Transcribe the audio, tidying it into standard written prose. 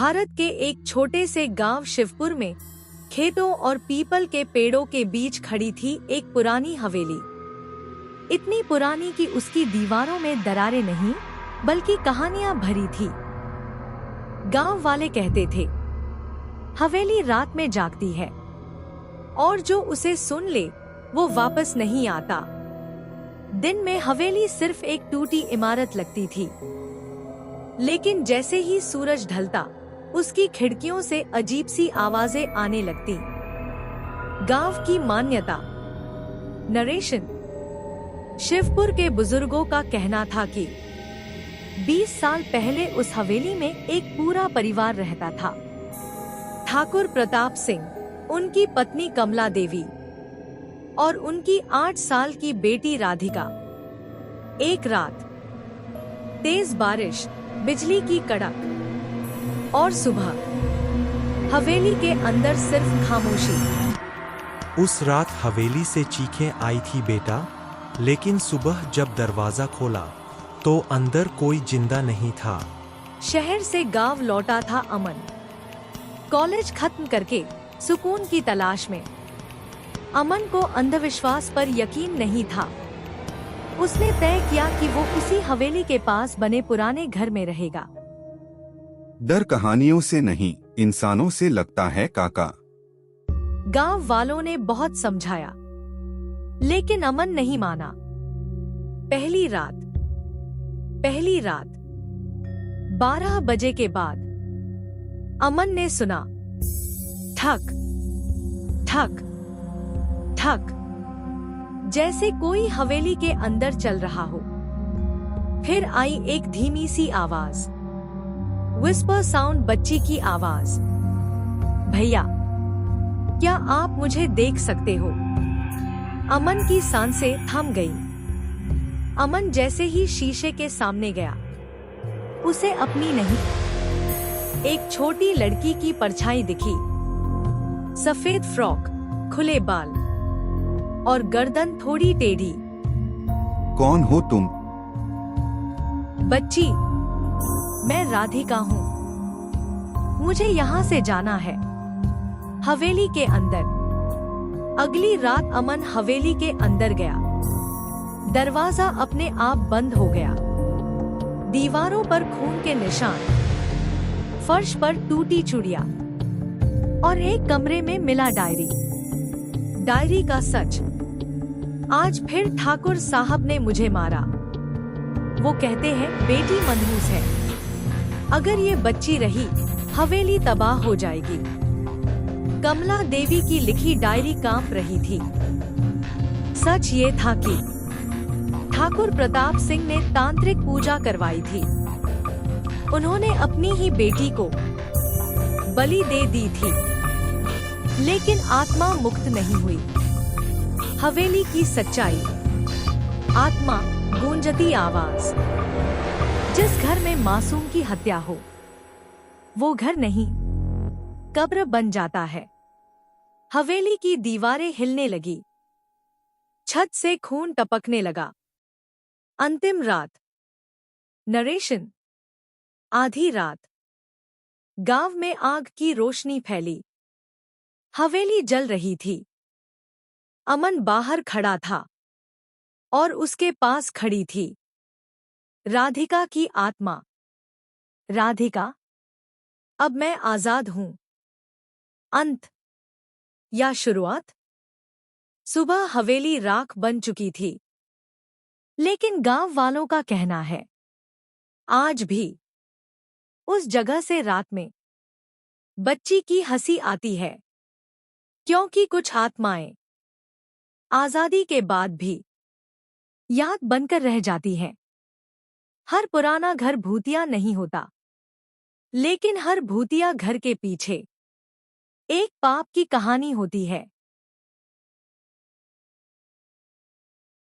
भारत के एक छोटे से गांव शिवपुर में खेतों और पीपल के पेड़ों के बीच खड़ी थी एक पुरानी हवेली। इतनी पुरानी कि उसकी दीवारों में दरारें नहीं बल्कि कहानियां भरी थी। गांव वाले कहते थे, हवेली रात में जागती है और जो उसे सुन ले वो वापस नहीं आता। दिन में हवेली सिर्फ एक टूटी इमारत लगती थी, लेकिन जैसे ही सूरज ढलता उसकी खिड़कियों से अजीब सी आवाजें आने लगती। गांव की मान्यता। नरेशन। शिवपुर के बुजुर्गों का कहना था कि 20 साल पहले उस हवेली में एक पूरा परिवार रहता था। ठाकुर प्रताप सिंह, उनकी पत्नी कमला देवी और उनकी 8 साल की बेटी राधिका। एक रात तेज बारिश, बिजली की कड़क और सुबह हवेली के अंदर सिर्फ खामोशी। उस रात हवेली से चीखें आई थी बेटा, लेकिन सुबह जब दरवाजा खोला तो अंदर कोई जिंदा नहीं था। शहर से गांव लौटा था अमन, कॉलेज खत्म करके सुकून की तलाश में। अमन को अंधविश्वास पर यकीन नहीं था। उसने तय किया कि वो उसी हवेली के पास बने पुराने घर में रहेगा। डर कहानियों से नहीं, इंसानों से लगता है काका। गांव वालों ने बहुत समझाया, लेकिन अमन नहीं माना। पहली रात 12 बजे के बाद अमन ने सुना ठक ठक ठक, जैसे कोई हवेली के अंदर चल रहा हो। फिर आई एक धीमी सी आवाज, विस्पर साउंड, बच्ची की आवाज। भैया, क्या आप मुझे देख सकते हो? अमन की सांसें थम गई। अमन जैसे ही शीशे के सामने गया, उसे अपनी नहीं, एक छोटी लड़की की परछाई दिखी। सफेद फ्रॉक, खुले बाल और गर्दन थोड़ी टेढ़ी। कौन हो तुम? बच्ची, मैं राधिका हूँ। मुझे यहाँ से जाना है, हवेली के अंदर। अगली रात अमन हवेली के अंदर गया। दरवाजा अपने आप बंद हो गया। दीवारों पर खून के निशान, फर्श पर टूटी चूड़ियां और एक कमरे में मिला डायरी का सच। आज फिर ठाकुर साहब ने मुझे मारा। वो कहते हैं बेटी मनहूस है, अगर ये बच्ची रही हवेली तबाह हो जाएगी। कमला देवी की लिखी डायरी कांप रही थी। सच ये था कि ठाकुर प्रताप सिंह ने तांत्रिक पूजा करवाई थी। उन्होंने अपनी ही बेटी को बलि दे दी थी, लेकिन आत्मा मुक्त नहीं हुई। हवेली की सच्चाई। आत्मा, गूंजती आवाज। जिस घर में मासूम की हत्या हो, वो घर नहीं, कब्र बन जाता है। हवेली की दीवारें हिलने लगी, छत से खून टपकने लगा। अंतिम रात। नरेशन। आधी रात। गांव में आग की रोशनी फैली। हवेली जल रही थी। अमन बाहर खड़ा था और उसके पास खड़ी थी राधिका की आत्मा। राधिका, अब मैं आजाद हूं। अंत या शुरुआत? सुबह हवेली राख बन चुकी थी, लेकिन गांव वालों का कहना है आज भी उस जगह से रात में बच्ची की हंसी आती है, क्योंकि कुछ आत्माएं आजादी के बाद भी याद बनकर रह जाती हैं। हर पुराना घर भूतिया नहीं होता, लेकिन हर भूतिया घर के पीछे एक पाप की कहानी होती है।